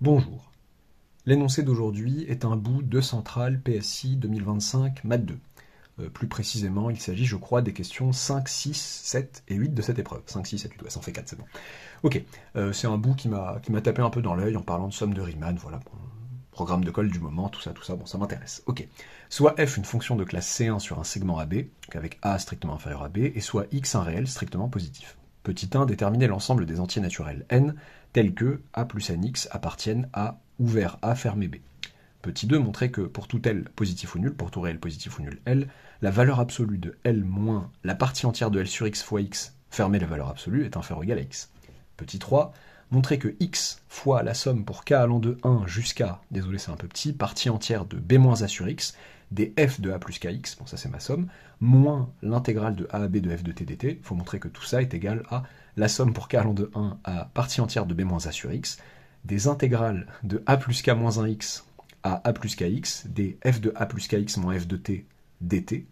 Bonjour. L'énoncé d'aujourd'hui est un bout de Centrale PSI 2025 Math 2. Plus précisément, il s'agit, je crois, des questions 5, 6, 7 et 8 de cette épreuve. 5, 6, 7, 8, ouais, ça en fait 4, c'est bon. Ok, c'est un bout qui m'a tapé un peu dans l'œil en parlant de somme de Riemann, voilà, bon, programme de colle du moment, tout ça, bon, ça m'intéresse. Ok, soit f une fonction de classe C1 sur un segment AB, donc avec A strictement inférieur à B, et soit x un réel strictement positif. Petit 1, déterminer l'ensemble des entiers naturels n, tels que a plus nx appartiennent à ouvert A fermé B. Petit 2, montrer que pour tout L positif ou nul, pour tout réel positif ou nul L, la valeur absolue de L moins la partie entière de L sur x fois x, fermé la valeur absolue, est inférieure ou égale à x. Petit 3, montrer que x fois la somme pour k allant de 1 jusqu'à, désolé c'est un peu petit, partie entière de b moins a sur x, des f de a plus kx, bon ça c'est ma somme, moins l'intégrale de a à b de f de t dt, il faut montrer que tout ça est égal à la somme pour k allant de 1 à partie entière de b moins a sur x, des intégrales de a plus k moins 1x à a plus kx, des f de a plus kx moins f de t dt,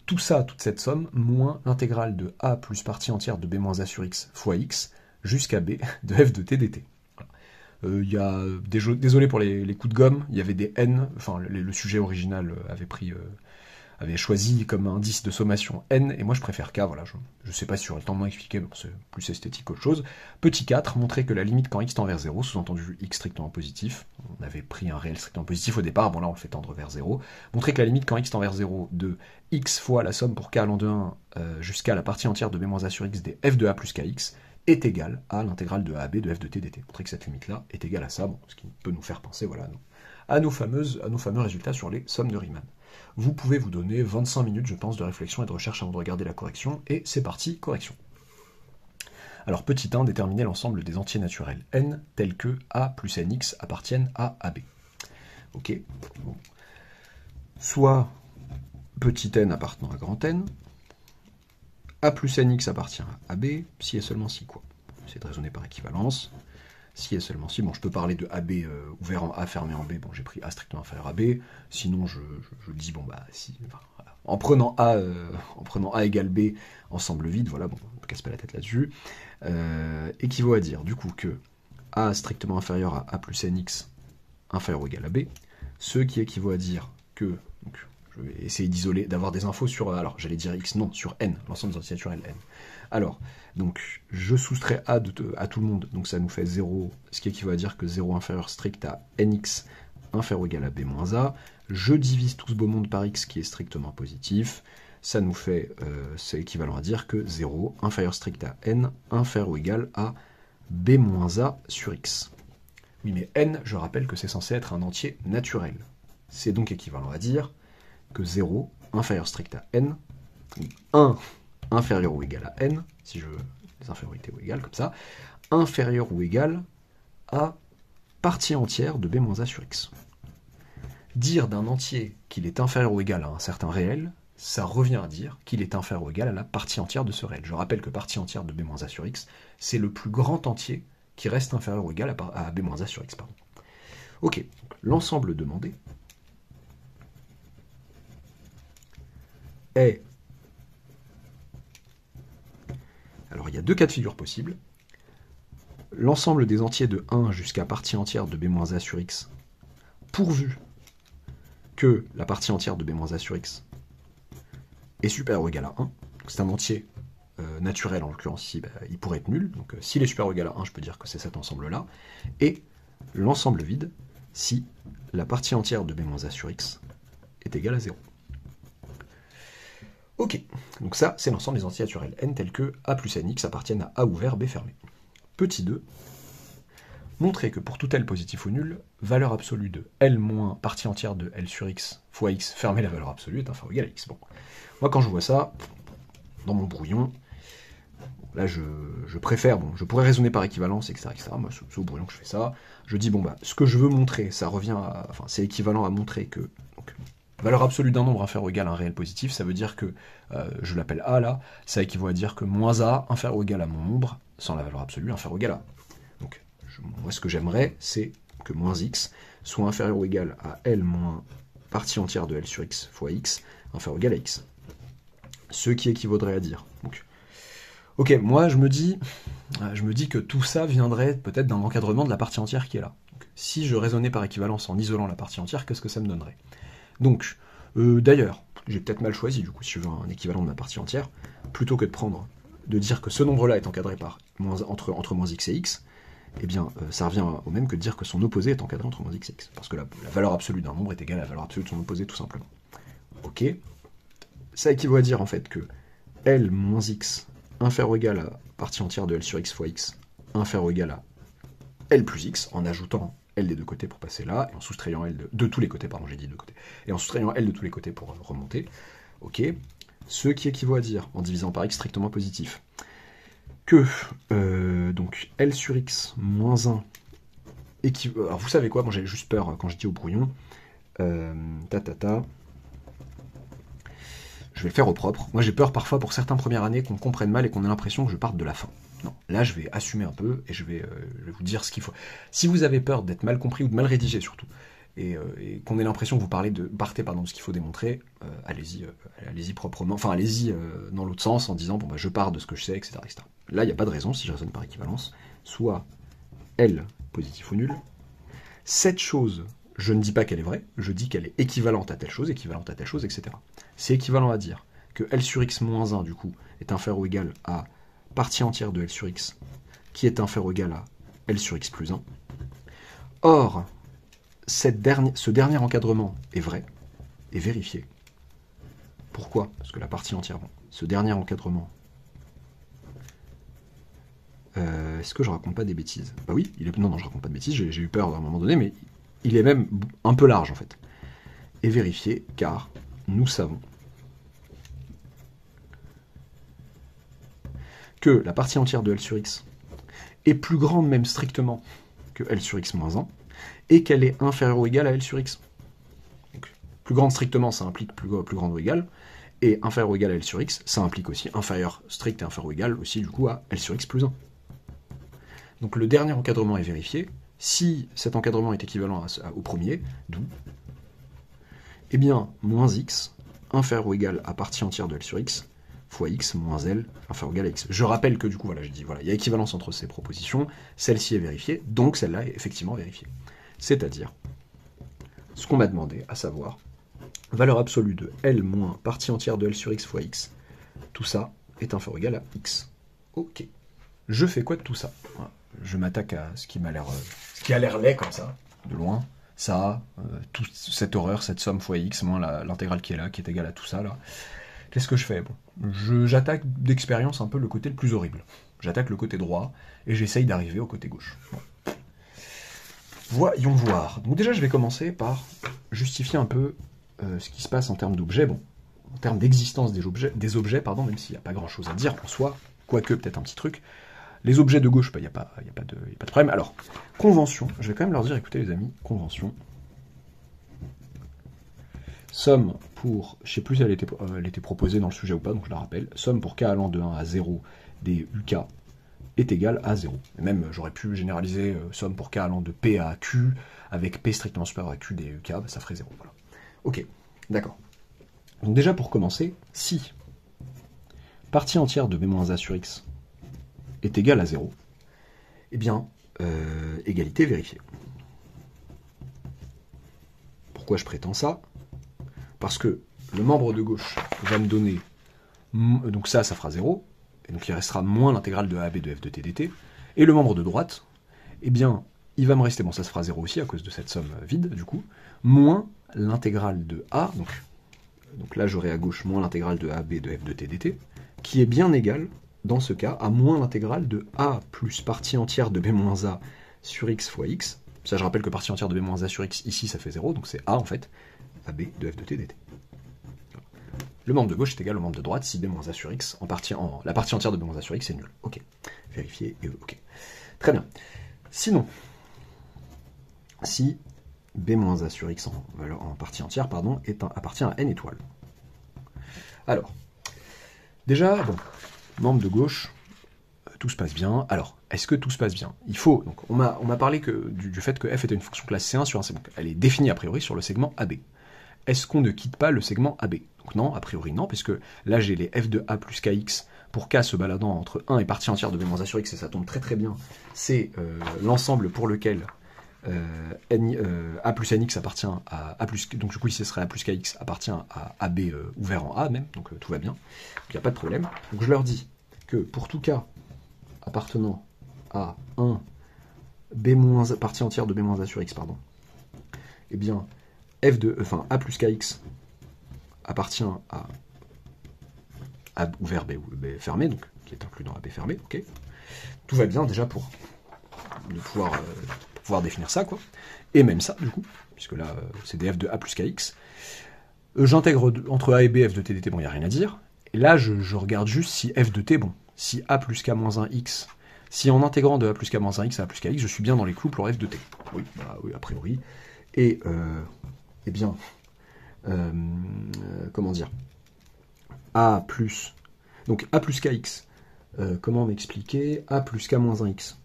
tout ça, toute cette somme, moins l'intégrale de a plus partie entière de b moins a sur x fois x, jusqu'à b de f de t dt. Il y a, désolé pour les coups de gomme, il y avait des n, enfin le sujet original avait choisi comme indice de sommation n, et moi je préfère k, voilà, je sais pas si j'aurai le temps de m'expliquer, mais c'est plus esthétique qu'autre chose. Petit 4, montrer que la limite quand x tend vers 0, sous-entendu x strictement positif, on avait pris un réel strictement positif au départ, bon là on le fait tendre vers 0, montrer que la limite quand x tend vers 0 de x fois la somme pour k allant de 1 jusqu'à la partie entière de b moins a sur x des f de a plus kx, est égale à l'intégrale de a à b de f de t dt. Montrer que cette limite-là est égale à ça, bon, ce qui peut nous faire penser voilà, à nos fameux résultats sur les sommes de Riemann. Vous pouvez vous donner 25 minutes, je pense, de réflexion et de recherche avant de regarder la correction, et c'est parti, correction. Alors, petit 1, déterminer l'ensemble des entiers naturels n, tels que a plus nx appartiennent à ab. Ok, bon. Soit petit n appartenant à grand N, a plus nx appartient à AB, si et seulement si quoi. C'est de raisonner par équivalence. Si et seulement si, bon, je peux parler de AB ouvert en A, fermé en B, bon, j'ai pris A strictement inférieur à B, sinon je dis, bon, bah, si, enfin, voilà. En prenant A égale B, ensemble vide, voilà, bon, on ne casse pas la tête là-dessus, équivaut à dire, du coup, que A strictement inférieur à A plus nx inférieur ou égal à B, ce qui équivaut à dire que, donc, je vais essayer d'isoler, d'avoir des infos sur, alors j'allais dire x, non, sur n, l'ensemble des entiers naturels n. Alors, donc, je soustrais a à tout le monde, donc ça nous fait 0, ce qui équivaut à dire que 0 inférieur strict à nx inférieur ou égal à b moins a. Je divise tout ce beau monde par x qui est strictement positif. Ça nous fait, c'est équivalent à dire que 0 inférieur strict à n inférieur ou égal à b moins a sur x. Oui, mais n, je rappelle que c'est censé être un entier naturel. C'est donc équivalent à dire que 0 inférieur strict à n, 1 inférieur ou égal à n, si je veux des infériorités ou égales, comme ça, inférieur ou égal à partie entière de b moins a sur x. Dire d'un entier qu'il est inférieur ou égal à un certain réel, ça revient à dire qu'il est inférieur ou égal à la partie entière de ce réel. Je rappelle que partie entière de b moins a sur x, c'est le plus grand entier qui reste inférieur ou égal à b moins a sur x. Pardon. Ok, l'ensemble demandé est... Alors il y a deux cas de figure possibles. L'ensemble des entiers de 1 jusqu'à partie entière de b moins a sur x, pourvu que la partie entière de b moins a sur x est supérieure ou égale à 1. C'est un entier naturel, en l'occurrence ici, bah, il pourrait être nul. Donc s'il est supérieur ou égal à 1, je peux dire que c'est cet ensemble-là. Et l'ensemble vide, si la partie entière de b moins a sur x est égale à 0. Ok, donc ça, c'est l'ensemble des entiers naturels n tels que a plus nx appartiennent à a ouvert, b fermé. Petit 2, montrer que pour tout L positif ou nul, valeur absolue de L moins partie entière de L sur x fois x fermé la valeur absolue est inférieure ou égale à x. Bon, moi quand je vois ça, dans mon brouillon, là je préfère, bon, je pourrais raisonner par équivalence, etc. Moi c'est au brouillon que je fais ça. Je dis, bon bah, ce que je veux montrer, ça revient à, enfin c'est équivalent à montrer que, donc, valeur absolue d'un nombre inférieur ou égal à un réel positif, ça veut dire que, je l'appelle A là, ça équivaut à dire que moins A inférieur ou égal à mon nombre, sans la valeur absolue, inférieur ou égal à. Donc, moi ce que j'aimerais, c'est que moins x soit inférieur ou égal à L moins partie entière de L sur x fois x, inférieur ou égal à x. Ce qui équivaudrait à dire. Donc, ok, moi je me dis que tout ça viendrait peut-être d'un encadrement de la partie entière qui est là. Donc, si je raisonnais par équivalence en isolant la partie entière, qu'est-ce que ça me donnerait? Donc, d'ailleurs, j'ai peut-être mal choisi, du coup, si je veux un équivalent de ma partie entière, plutôt que de dire que ce nombre-là est encadré par entre moins x et x, eh bien, ça revient au même que de dire que son opposé est encadré entre moins x et x, parce que la valeur absolue d'un nombre est égale à la valeur absolue de son opposé, tout simplement. Ok. Ça équivaut à dire, en fait, que L moins x inférieur ou égal à partie entière de L sur x fois x inférieur ou égal à L plus x, en ajoutant L des deux côtés pour passer là, et en soustrayant L de tous les côtés, pardon, j'ai dit deux côtés, et en soustrayant L de tous les côtés pour remonter. Ok. Ce qui équivaut à dire, en divisant par x strictement positif, que donc L sur x moins 1 équivaut... Alors vous savez quoi, moi j'ai juste peur quand je dis au brouillon. Je vais le faire au propre. Moi j'ai peur parfois pour certaines premières années qu'on comprenne mal et qu'on ait l'impression que je parte de la fin. Non, là je vais assumer un peu et je vais vous dire ce qu'il faut. Si vous avez peur d'être mal compris ou de mal rédigé surtout, et qu'on ait l'impression que vous partez de ce qu'il faut démontrer, allez-y proprement, enfin allez-y dans l'autre sens en disant bon bah je pars de ce que je sais, etc. etc. Là il n'y a pas de raison, si je raisonne par équivalence, soit L positif ou nul. Cette chose, je ne dis pas qu'elle est vraie, je dis qu'elle est équivalente à telle chose, etc. C'est équivalent à dire que L sur x moins 1 du coup est inférieur ou égal à partie entière de L sur x qui est inférieur ou égal à L sur x plus 1. Or, ce dernier encadrement est vrai, est vérifié. Pourquoi? Parce que la partie entière, bon, ce dernier encadrement... Est-ce que je raconte pas des bêtises? Bah oui, non, je raconte pas de bêtises, j'ai eu peur à un moment donné, mais il est même un peu large en fait. Est vérifié car nous savons que la partie entière de L sur x est plus grande même strictement que L sur x moins 1, et qu'elle est inférieure ou égale à L sur x. Donc, plus grande strictement, ça implique plus grande ou égale, et inférieure ou égale à L sur x, ça implique aussi inférieur strict et inférieur ou égal aussi du coup à L sur x plus 1. Donc le dernier encadrement est vérifié. Si cet encadrement est équivalent au premier, d'où, eh bien, moins x inférieur ou égal à partie entière de L sur x fois x moins L inférieur ou égal à x. Je rappelle que du coup, voilà, j'ai dit, voilà, il y a équivalence entre ces propositions, celle-ci est vérifiée, donc celle-là est effectivement vérifiée. C'est-à-dire, ce qu'on m'a demandé, à savoir, valeur absolue de L moins partie entière de L sur x fois x, tout ça est inférieur ou égal à x. Ok. Je fais quoi de tout ça? Voilà. Je m'attaque à ce qui a l'air laid comme ça, de loin. Ça, toute cette horreur, cette somme fois x, moins l'intégrale qui est là, qui est égale à tout ça, là. Qu'est-ce que je fais? Bon, j'attaque d'expérience un peu le côté le plus horrible. J'attaque le côté droit, et j'essaye d'arriver au côté gauche. Bon. Voyons voir. Donc déjà, je vais commencer par justifier un peu ce qui se passe en termes d'objets. Bon, en termes d'existence des objets, même s'il n'y a pas grand-chose à dire en soi, quoique peut-être un petit truc. Les objets de gauche, il n'y a pas de problème. Alors, convention, je vais quand même leur dire, écoutez les amis, convention. Somme pour, je ne sais plus si elle était proposée dans le sujet ou pas, donc je la rappelle, somme pour k allant de 1 à 0 des uk est égale à 0. Et même, j'aurais pu généraliser somme pour k allant de p à q, avec p strictement supérieur à q des uk, bah, ça ferait 0. Voilà. Ok, d'accord. Donc déjà, pour commencer, si partie entière de b-a sur x est égal à 0, eh bien, égalité vérifiée. Pourquoi je prétends ça? Parce que le membre de gauche va me donner, donc ça fera 0, et donc il restera moins l'intégrale de AB de f de t dt, et le membre de droite, eh bien, il va me rester, bon ça se fera 0 aussi à cause de cette somme vide, du coup, moins l'intégrale de A, donc là j'aurai à gauche moins l'intégrale de AB de f de t dt, qui est bien égale, dans ce cas, à moins l'intégrale de A plus partie entière de B-A sur X fois X. Ça, je rappelle que partie entière de B-A sur X, ici, ça fait 0, donc c'est A, en fait, AB de f de t dt. Le membre de gauche est égal au membre de droite si B-A sur X, la partie entière de B-A sur X est nulle. Ok. Vérifier et ok. Très bien. Sinon, si B-A sur X en partie entière, pardon, appartient à n étoiles. Alors, déjà, bon, membre de gauche, tout se passe bien. Alors, est-ce que tout se passe bien? Il faut, donc on m'a parlé du fait que f était une fonction classe C1 sur un segment. Elle est définie a priori sur le segment AB. Est-ce qu'on ne quitte pas le segment AB? Donc non, a priori non, puisque là j'ai les f de A plus kx pour k se baladant entre 1 et partie entière de B-A sur x, et ça tombe très très bien. C'est l'ensemble pour lequel A plus nx appartient à A plus, donc du coup ici ce serait A plus kx appartient à AB ouvert en A même, donc tout va bien, il n'y a pas de problème. Donc je leur dis que pour tout cas appartenant à 1 partie entière de b-a sur x, pardon, eh bien A plus kx appartient à A ouvert B fermé, donc qui est inclus dans AB fermé, ok. Tout va bien déjà pour pouvoir définir ça, quoi. Et même ça, du coup, puisque là, c'est des f de A plus kx. J'intègre entre A et B f de t dt, bon, il n'y a rien à dire. Et là, je regarde juste si f de t, bon, si A plus k moins 1 x, si en intégrant de A plus k moins 1 x à A plus kx, je suis bien dans les clous pour f de t. Oui, bah oui, a priori. Et, eh bien, comment dire, A plus, donc A plus kx, comment m'expliquer A plus k moins 1 x.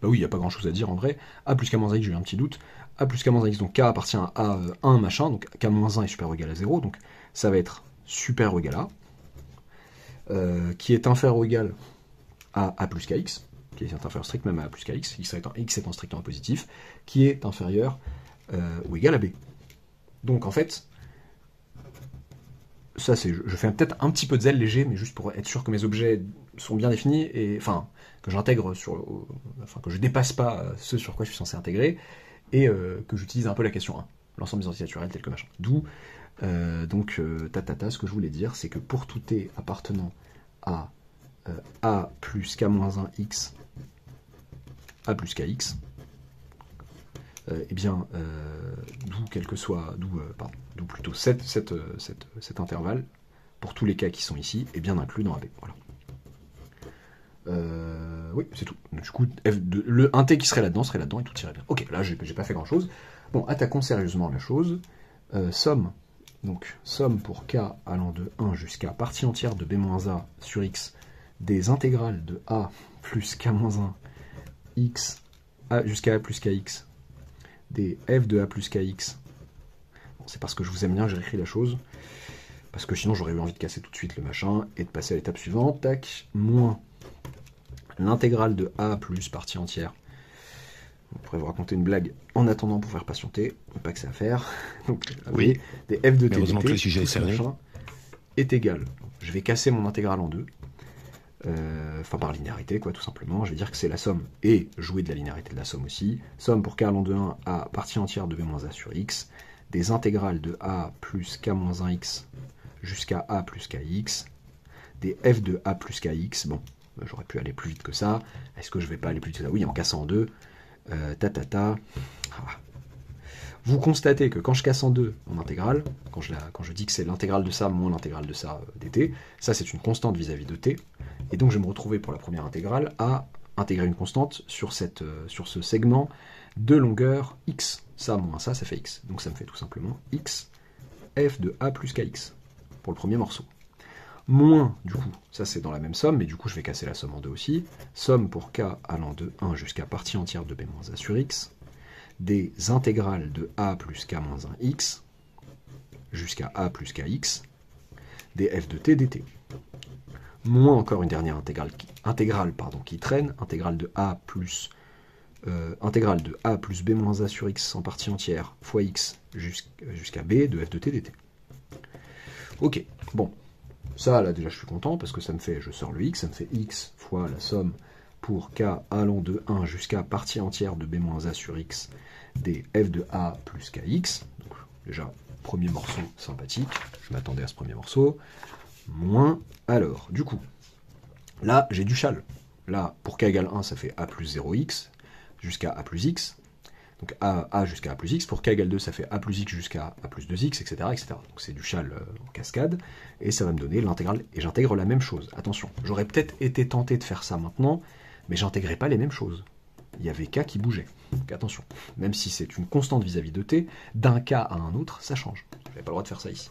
Bah oui, il n'y a pas grand chose à dire en vrai. A plus k moins 1 x, j'ai eu un petit doute. A plus k moins 1 x, donc k appartient à A1 machin, donc k moins 1 est supérieur ou égal à 0, donc ça va être supérieur ou égal à A, qui est inférieur ou égal à A plus kx, qui est inférieur strict même à A plus kx, x étant strictement positif, qui est inférieur ou égal à B. Donc en fait, ça c'est, je fais peut-être un petit peu de zèle léger, mais juste pour être sûr que mes objets sont bien définis, et enfin, que j'intègre que je dépasse pas ce sur quoi je suis censé intégrer, et que j'utilise un peu la question 1, l'ensemble des entités naturelles tel que machin. D'où, ce que je voulais dire, c'est que pour tout t appartenant à A plus k-1 x, A plus kx, eh bien, d'où plutôt cet intervalle, pour tous les cas qui sont ici, est bien inclus dans AB. Voilà. Oui, c'est tout. Donc, du coup, un t qui serait là-dedans, et tout irait bien. Ok, là, j'ai pas fait grand-chose. Bon, attaquons sérieusement la chose. Somme pour k allant de 1 jusqu'à partie entière de b-a sur x des intégrales de a plus k-1 x jusqu'à a plus kx des f de a plus kx. Bon, c'est parce que je vous aime bien que j'ai écrit la chose, parce que sinon j'aurais eu envie de casser tout de suite le machin et de passer à l'étape suivante, tac, moins l'intégrale de a plus partie entière. On pourrait vous raconter une blague en attendant pour faire patienter, pas que c'est à faire. Donc, oui, des f de t heureusement que le sujet est sérieux est égal. Je vais casser mon intégrale en deux. Enfin par linéarité quoi, tout simplement. Je vais dire que c'est la somme et jouer de la linéarité de la somme aussi. Somme pour k allant de 1 à partie entière de b-a sur x des intégrales de a plus k-1 x jusqu'à a plus kx des f de a plus kx. Bon, j'aurais pu aller plus vite que ça. Est-ce que je vais pas aller plus vite que ça? Oui, en cassant en deux. Vous constatez que quand je casse en deux mon intégrale, quand je dis que c'est l'intégrale de ça moins l'intégrale de ça dt, ça c'est une constante vis-à-vis de t, et donc je vais me retrouver pour la première intégrale à intégrer une constante sur ce segment de longueur x. Ça moins ça fait x. Donc ça me fait tout simplement x f de a plus kx pour le premier morceau. Moins, du coup, ça c'est dans la même somme, mais du coup je vais casser la somme en deux aussi. Somme pour k allant de 1 jusqu'à partie entière de b-a sur x des intégrales de a plus k-1 x jusqu'à a plus kx des f de t dt. Moins encore une dernière intégrale qui traîne, intégrale de a plus b-a sur x en partie entière fois x jusqu'à b de f de t dt. Ok, bon, ça là déjà je suis content parce que ça me fait, je sors le x, ça me fait x fois la somme pour k allant de 1 jusqu'à partie entière de b-a sur x des f de a plus kx. Donc déjà, premier morceau sympathique, je m'attendais à ce premier morceau. Moins, alors, du coup, là j'ai du châle. Là, pour k égale 1, ça fait a plus 0x jusqu'à a plus x. Donc a jusqu'à a plus x. Pour k égale 2, ça fait a plus x jusqu'à a plus 2x, etc. etc. Donc c'est du châle en cascade. Et ça va me donner l'intégrale. Et j'intègre la même chose. Attention, j'aurais peut-être été tenté de faire ça maintenant, mais j'intégrais pas les mêmes choses. Il y avait k qui bougeait. Donc attention, même si c'est une constante vis-à-vis de t, d'un k à un autre, ça change. Je n'avais pas le droit de faire ça ici.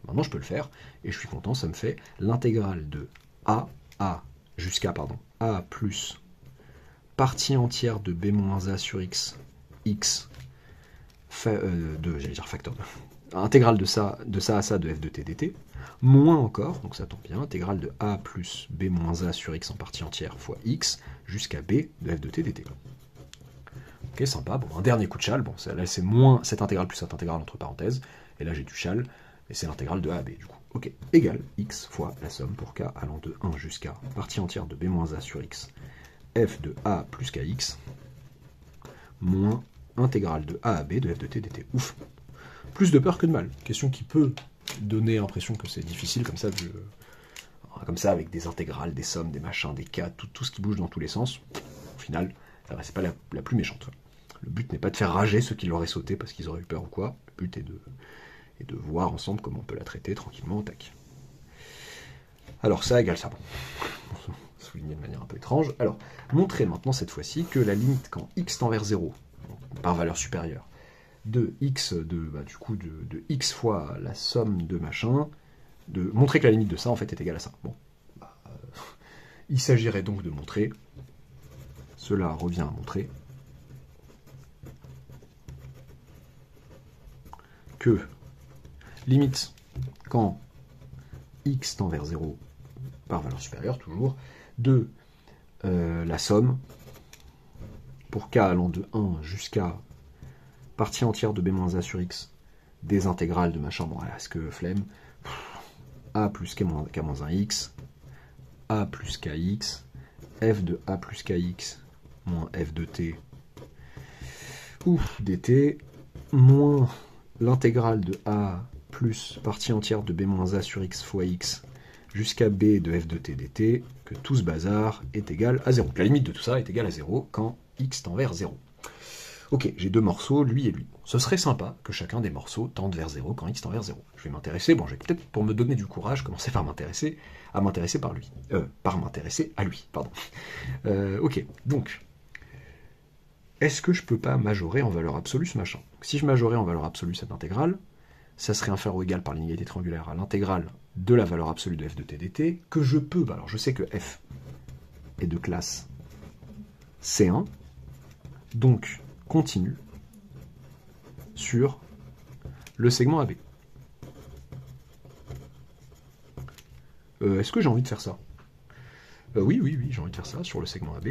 Maintenant, je peux le faire, et je suis content, ça me fait l'intégrale de a jusqu'à, a plus partie entière de b-a sur x, j'allais dire facteur, intégrale de ça à ça de f de t dt, moins encore, donc ça tombe bien, intégrale de a plus b-a sur x en partie entière fois x jusqu'à b de f de t dt. Ok, sympa. Bon, un dernier coup de châle. Bon, là, c'est moins cette intégrale plus cette intégrale entre parenthèses. Et là, j'ai du châle. Et c'est l'intégrale de a à b, du coup. Ok, égale x fois la somme pour k allant de 1 jusqu'à partie entière de b moins a sur x, f de a plus kx, moins intégrale de a à b de f de t dt. Ouf. Plus de peur que de mal. Question qui peut donner l'impression que c'est difficile comme ça, avec des intégrales, des sommes, des machins, des cas, tout ce qui bouge dans tous les sens. Au final, c'est pas la plus méchante. Le but n'est pas de faire rager ceux qui l'auraient sauté parce qu'ils auraient eu peur ou quoi. Le but est de voir ensemble comment on peut la traiter tranquillement, tac. Alors ça égale ça. Bon. Souligné de manière un peu étrange. Alors, montrer maintenant cette fois-ci que la limite quand x tend vers 0, par valeur supérieure, de x de x fois la somme de machin, de montrer que la limite de ça en fait est égale à ça. Bon, il s'agirait donc de montrer, cela revient à montrer que limite quand x tend vers 0 par valeur supérieure toujours de la somme pour k allant de 1 jusqu'à partie entière de b-a sur x des intégrales de machin, bon, est-ce que flemme, a plus k-1x, a plus kx, f de a plus kx, moins f de t, ou dt, moins l'intégrale de a plus partie entière de b-a sur x fois x, jusqu'à b de f de t dt, que tout ce bazar est égal à 0. La limite de tout ça est égale à 0 quand x tend vers 0. Ok, j'ai deux morceaux, lui et lui. Ce serait sympa que chacun des morceaux tende vers 0 quand x tend vers 0. Je vais m'intéresser, je vais peut-être, pour me donner du courage, commencer par m'intéresser par lui. Par m'intéresser à lui, pardon. Ok, donc, est-ce que je peux pas majorer en valeur absolue ce machin? Donc, si je majorais en valeur absolue cette intégrale, ça serait inférieur ou égal par l'inégalité triangulaire à l'intégrale de la valeur absolue de f de t dt, que je peux, alors je sais que f est de classe C1, donc continue sur le segment AB. Est-ce que j'ai envie de faire ça? Oui, j'ai envie de faire ça sur le segment AB.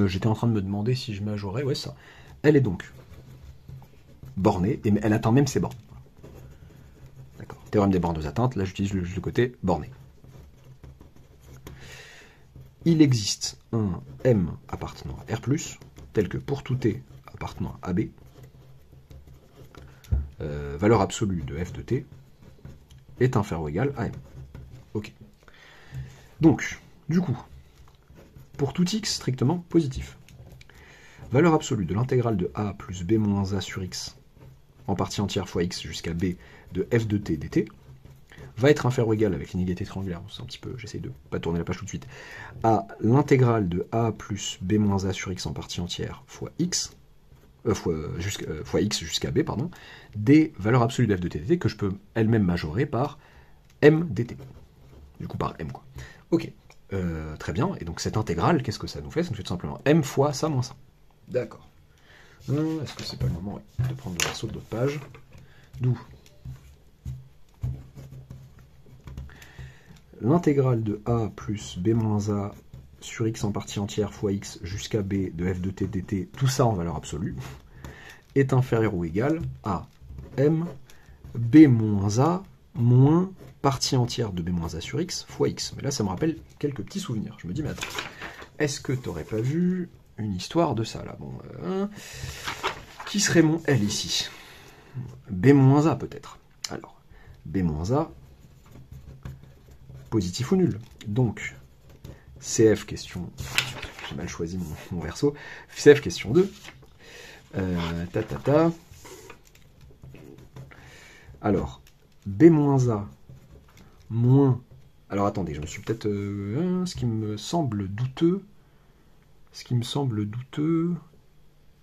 J'étais en train de me demander si je majorais, ouais, ça. Elle est donc bornée, et elle atteint même ses bornes. D'accord. Théorème des bornes aux atteintes, là j'utilise le côté borné. Il existe un M appartenant à R+, tel que pour tout T appartenant à AB, valeur absolue de f de t est inférieure ou égale à M. Ok. Donc, du coup, pour tout x strictement positif, valeur absolue de l'intégrale de a plus b moins a sur x en partie entière fois x jusqu'à b de f de t dt va être inférieur ou égal avec l'inégalité triangulaire, c'est un petit peu, j'essaye de pas tourner la page tout de suite, à l'intégrale de a plus b moins a sur x en partie entière fois x, fois x jusqu'à b, pardon, des valeurs absolues de f de t dt que je peux elle-même majorer par m dt. Du coup par m, quoi. Ok, très bien, et donc cette intégrale, qu'est-ce que ça nous fait? Ça nous fait tout simplement m fois ça moins ça. D'accord. Est-ce que c'est pas le moment de prendre le verso de l'autre page? D'où l'intégrale de a plus b moins a sur x en partie entière fois x jusqu'à b de f de t dt, tout ça en valeur absolue, est inférieur ou égal à m b moins a moins partie entière de b moins a sur x fois x. Mais là, ça me rappelle quelques petits souvenirs. Je me dis, mais attends, est-ce que t'aurais pas vu une histoire de ça, là? Bon, qui serait mon L ici? B moins a, peut-être. Alors, B moins a, positif ou nul. Donc, CF question... J'ai mal choisi mon verso. CF question 2. Alors, B moins A moins... Alors, attendez, je me suis peut-être... ce qui me semble douteux...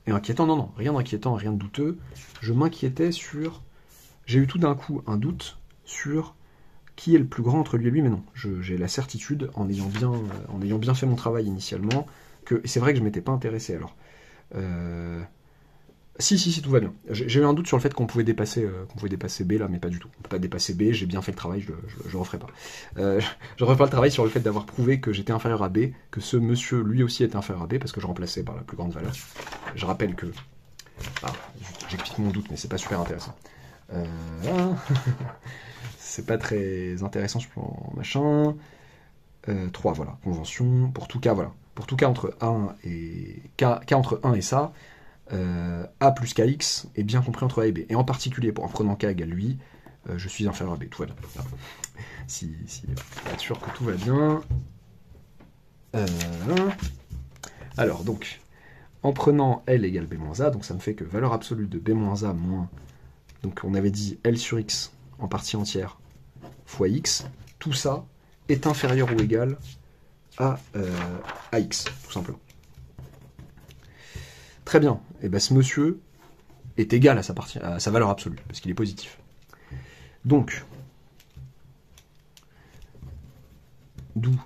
Et inquiétant, non, rien d'inquiétant, rien de douteux. Je m'inquiétais sur... J'ai eu tout d'un coup un doute sur qui est le plus grand entre lui et lui, mais non. J'ai la certitude, en ayant bien fait mon travail initialement, que... Et c'est vrai que je ne m'étais pas intéressé, alors. Si, tout va bien. J'ai eu un doute sur le fait qu'on pouvait dépasser B là, mais pas du tout. On peut pas dépasser B, j'ai bien fait le travail, je referai pas. Je referai pas le travail sur le fait d'avoir prouvé que j'étais inférieur à B, que ce monsieur lui aussi était inférieur à B, parce que je remplaçais par la plus grande valeur. Je rappelle que... Ah, j'explique mon doute, mais c'est pas super intéressant. C'est pas très intéressant sur le plan machin. 3, voilà, convention. Pour tout cas, voilà. Pour tout cas entre 1 et... K entre 1 et ça... A plus KX est bien compris entre A et B. Et en particulier, en prenant K égale lui, je suis inférieur à B. Tout va bien. Si pour être sûr que tout va bien. Alors, donc, en prenant L égale B moins A, donc ça me fait que valeur absolue de B moins A moins... Donc, on avait dit L sur X en partie entière fois X. Tout ça est inférieur ou égal à X, tout simplement. Très bien, et bien ce monsieur est égal à sa valeur absolue, parce qu'il est positif. Donc, d'où,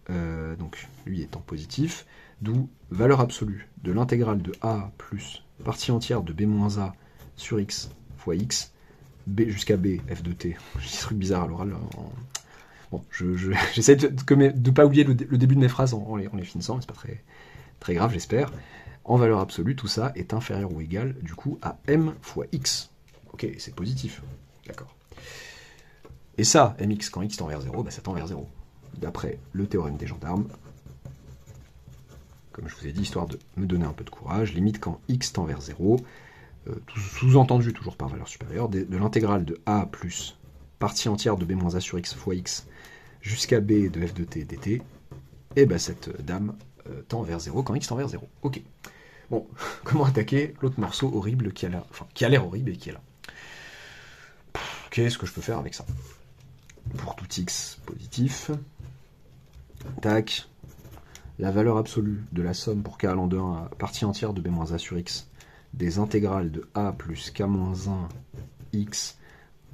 donc lui étant positif, d'où valeur absolue de l'intégrale de A plus partie entière de B moins A sur X fois X, B jusqu'à B, F de T. Je dis des trucs bizarres à l'oral. Bon, j'essaie de ne pas oublier le début de mes phrases en les finissant, mais c'est pas très grave, j'espère. En valeur absolue, tout ça est inférieur ou égal, du coup, à m fois x. Ok, c'est positif. D'accord. Et ça, mx, quand x tend vers 0, bah, ça tend vers 0. D'après le théorème des gendarmes, comme je vous ai dit, histoire de me donner un peu de courage, limite quand x tend vers 0, sous-entendu toujours par valeur supérieure, de l'intégrale de a plus partie entière de b moins a sur x fois x jusqu'à b de f de t dt, et bah, cette dame tend vers 0 quand x tend vers 0. Ok. Bon, comment attaquer l'autre morceau horrible qui a l'air horrible et qui est là. Qu'est-ce que je peux faire avec ça? Pour tout x positif, tac, la valeur absolue de la somme pour k allant de 1 à partie entière de b moins a sur x des intégrales de a plus k moins 1 x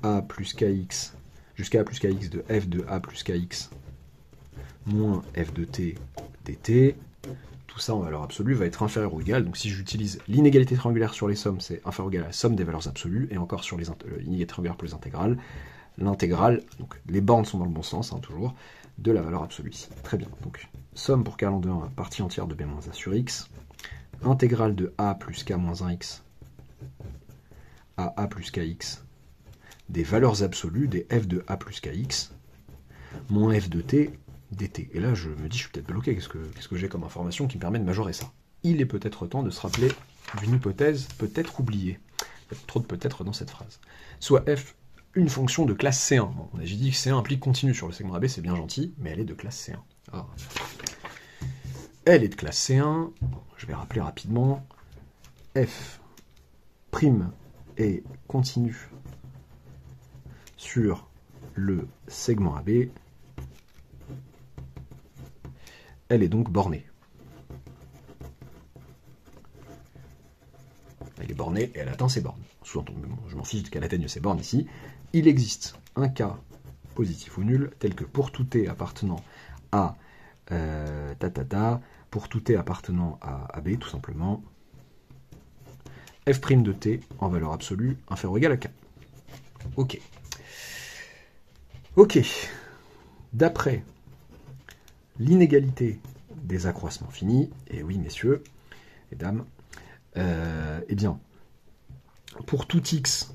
a plus kx jusqu'à a plus kx de f de a plus kx moins f de t dt. Tout ça en valeur absolue va être inférieur ou égal. Donc si j'utilise l'inégalité triangulaire sur les sommes, c'est inférieur ou égal à la somme des valeurs absolues, et encore sur l'inégalité triangulaire pour les intégrales, l'intégrale, donc les bornes sont dans le bon sens, hein, toujours, de la valeur absolue ici. Très bien. Donc somme pour k allant de 1 à partie entière de b moins a sur x, intégrale de a plus k moins 1x à a plus kx, des valeurs absolues des f de a plus kx, moins f de t dt. Et là, je me dis, je suis peut-être bloqué. Qu'est-ce que j'ai comme information qui me permet de majorer ça? Il est peut-être temps de se rappeler d'une hypothèse peut-être oubliée. Il y a trop de peut-être dans cette phrase. Soit f une fonction de classe C1. Bon, j'ai dit que C1 implique continu sur le segment AB, c'est bien gentil, mais elle est de classe C1. Ah. Elle est de classe C1. Bon, je vais rappeler rapidement. F' est continu sur le segment AB. Elle est donc bornée. Elle est bornée et elle atteint ses bornes. Sous-entendu, je m'en fiche qu'elle atteigne ses bornes ici. Il existe un cas positif ou nul, tel que pour tout t appartenant à pour tout t appartenant à AB, tout simplement, f' de t en valeur absolue inférieure ou égale à k. Ok. Ok. D'après l'inégalité des accroissements finis, et oui messieurs et dames, eh bien, pour tout x,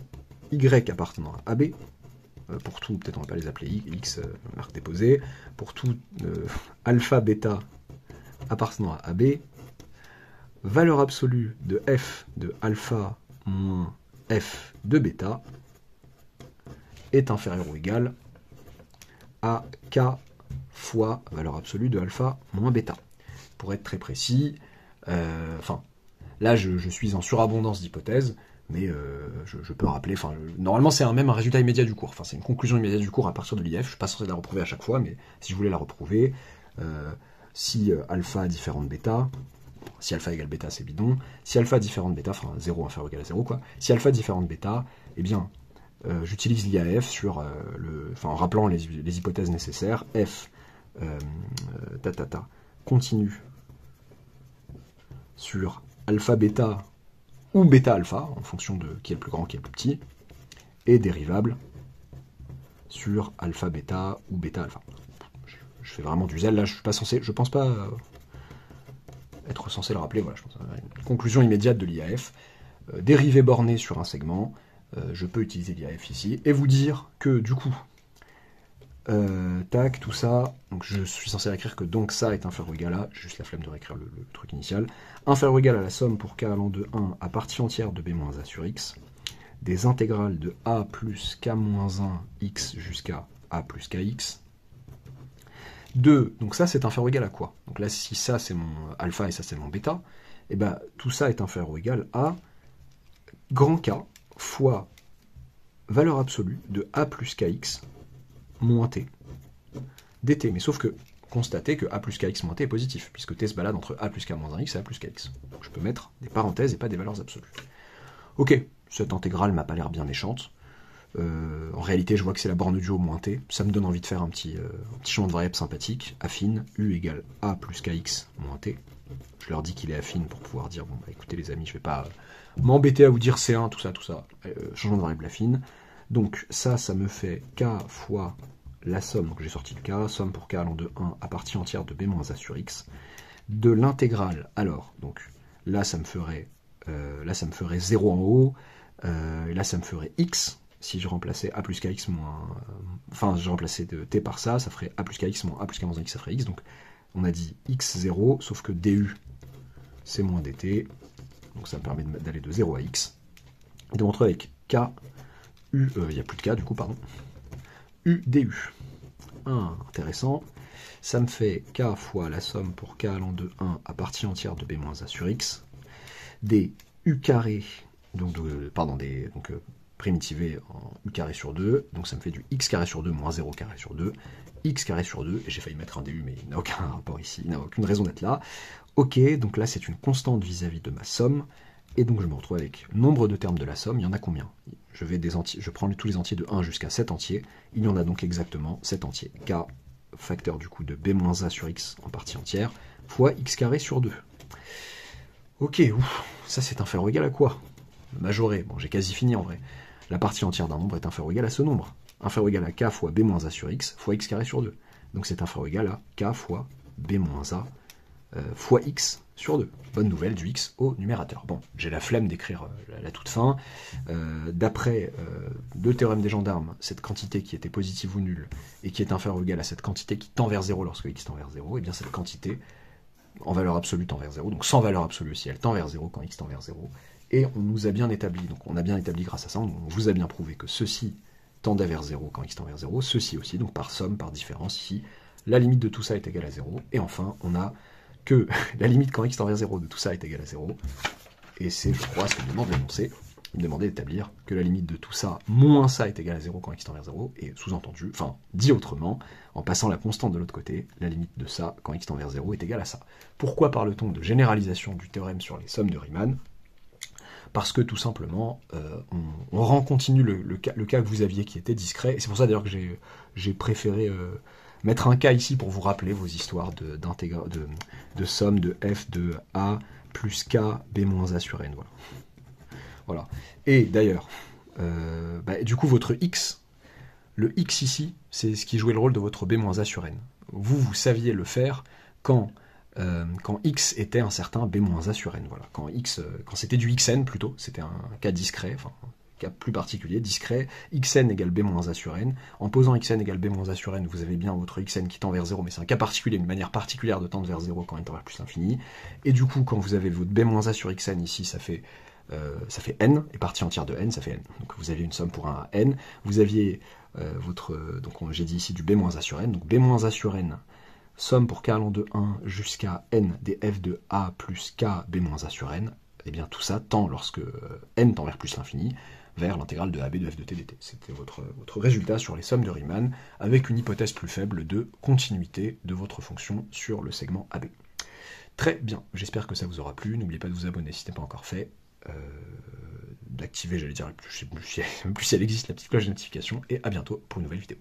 y appartenant à AB, pour tout, peut-être on va pas les appeler x, marque déposée, pour tout alpha, bêta appartenant à AB, valeur absolue de f de alpha moins f de bêta est inférieure ou égale à k fois valeur absolue de alpha moins bêta. Pour être très précis, là je suis en surabondance d'hypothèses, mais je peux rappeler, normalement c'est même un résultat immédiat du cours, c'est une conclusion immédiate du cours à partir de l'IF, je suis pas censé la reprouver à chaque fois, mais si je voulais la reprouver, si alpha différent de bêta, si alpha égale bêta c'est bidon, si alpha différent de bêta, 0 inférieur ou égal à 0 quoi, si alpha différent de bêta, eh bien j'utilise l'IAF sur en rappelant les hypothèses nécessaires, f continue sur alpha bêta ou bêta alpha, en fonction de qui est le plus grand, qui est le plus petit, est dérivable sur alpha bêta ou bêta alpha. Je fais vraiment du zèle, là je pense pas être censé le rappeler, voilà, je pense une conclusion immédiate de l'IAF, dérivée bornée sur un segment, je peux utiliser l'IAF ici, et vous dire que du coup, tac, tout ça, donc je suis censé écrire que donc ça est inférieur ou égal à, j'ai juste la flemme de réécrire le truc initial, inférieur ou égal à la somme pour k allant de 1 à partie entière de b moins a sur x, des intégrales de a plus k moins 1 x jusqu'à a plus kx, 2, donc ça c'est inférieur ou égal à quoi? Donc là si ça c'est mon alpha et ça c'est mon bêta, et ben tout ça est inférieur ou égal à grand K fois valeur absolue de a plus kx moins t dt. Mais sauf que constatez que a plus kx moins t est positif, puisque t se balade entre a plus k moins 1x et a plus kx. Donc je peux mettre des parenthèses et pas des valeurs absolues. Ok, cette intégrale m'a pas l'air bien méchante. En réalité, je vois que c'est la borne du haut moins t. Ça me donne envie de faire un petit champ de variable sympathique. Affine, u égale a plus kx moins t. Je leur dis qu'il est affine pour pouvoir dire, bon, bah, écoutez les amis, je vais pas m'embêter à vous dire C1, tout ça. Changement de variable affine. Donc ça me fait k fois la somme, donc j'ai sorti le k, somme pour k allant de 1 à partie entière de b moins a sur x, de l'intégrale, alors, donc là ça me ferait 0 en haut, et là ça me ferait x, si je remplaçais a plus kx moins, enfin je remplaçais de t par ça ferait a plus kx moins a plus k moins 1x, ça ferait x, donc on a dit x0, sauf que du c'est moins dt, donc ça me permet d'aller de 0 à x, et de montrer avec k, il n'y a plus de k du coup, pardon, u du. Intéressant, ça me fait k fois la somme pour k allant de 1 à partie entière de b moins a sur x, des u carré, donc primitivé en u carré sur 2, donc ça me fait du x carré sur 2 moins 0 carré sur 2, x carré sur 2, et j'ai failli mettre un du, mais il n'a aucun rapport ici, il n'a aucune raison d'être là. Ok, donc là c'est une constante vis-à-vis de ma somme, et donc je me retrouve avec nombre de termes de la somme, il y en a combien? Je prends tous les entiers de 1 jusqu'à 7 entiers, il y en a donc exactement 7 entiers. K, facteur du coup de b moins a sur x en partie entière, fois x carré sur 2. Ok, ça c'est inférieur ou égal à quoi? Majoré, bon j'ai quasi fini en vrai. La partie entière d'un nombre est inférieure ou égal à ce nombre. Inférieur ou égal à k fois b moins a sur x fois x carré sur 2. Donc c'est inférieur ou égal à k fois b moins a fois x sur 2. Bonne nouvelle, du x au numérateur. Bon, j'ai la flemme d'écrire la toute fin. D'après le théorème des gendarmes, cette quantité qui était positive ou nulle et qui est inférieure ou égale à cette quantité qui tend vers 0 lorsque x tend vers 0, et bien cette quantité en valeur absolue tend vers 0, donc sans valeur absolue si elle tend vers 0 quand x tend vers 0. Et on nous a bien établi, donc on a bien établi grâce à ça, on vous a bien prouvé que ceci tendait vers 0 quand x tend vers 0, ceci aussi, donc par somme, par différence, ici, la limite de tout ça est égale à 0, et enfin, on a que la limite quand x tend vers 0 de tout ça est égale à 0, et c'est, je crois, ce que me demande l'énoncé. Il me demandait d'établir que la limite de tout ça, moins ça, est égale à 0 quand x tend vers 0, et sous-entendu, enfin, dit autrement, en passant la constante de l'autre côté, la limite de ça, quand x tend vers 0, est égale à ça. Pourquoi parle-t-on de généralisation du théorème sur les sommes de Riemann? Parce que tout simplement, on rend continu le cas que vous aviez qui était discret, et c'est pour ça d'ailleurs que j'ai préféré mettre un cas ici pour vous rappeler vos histoires de somme de f de a plus k b moins a sur n, voilà. Et d'ailleurs, du coup, votre x, le x ici, c'est ce qui jouait le rôle de votre b moins a sur n. Vous saviez le faire quand x était un certain b moins a sur n. Voilà. Quand c'était du xn plutôt, c'était un cas discret, enfin un cas plus particulier, discret, xn égale b moins a sur n. En posant xn égale b moins a sur n, vous avez bien votre xn qui tend vers 0, mais c'est un cas particulier, une manière particulière de tendre vers 0 quand n tend vers plus l'infini. Et du coup, quand vous avez votre b moins a sur xn ici, ça fait n, et partie entière de n, ça fait n. Donc vous aviez une somme pour un n, vous aviez donc j'ai dit ici du b moins a sur n, donc b moins a sur n, somme pour k allant de 1 jusqu'à n des f de a plus k b moins a sur n, et bien tout ça tend, lorsque n tend vers plus l'infini, vers l'intégrale de ab de f de t dt. C'était votre résultat sur les sommes de Riemann, avec une hypothèse plus faible de continuité de votre fonction sur le segment AB. Très bien, j'espère que ça vous aura plu, n'oubliez pas de vous abonner si ce n'est pas encore fait, d'activer, j'allais dire, je ne sais même plus si elle existe, la petite cloche de notification, et à bientôt pour une nouvelle vidéo.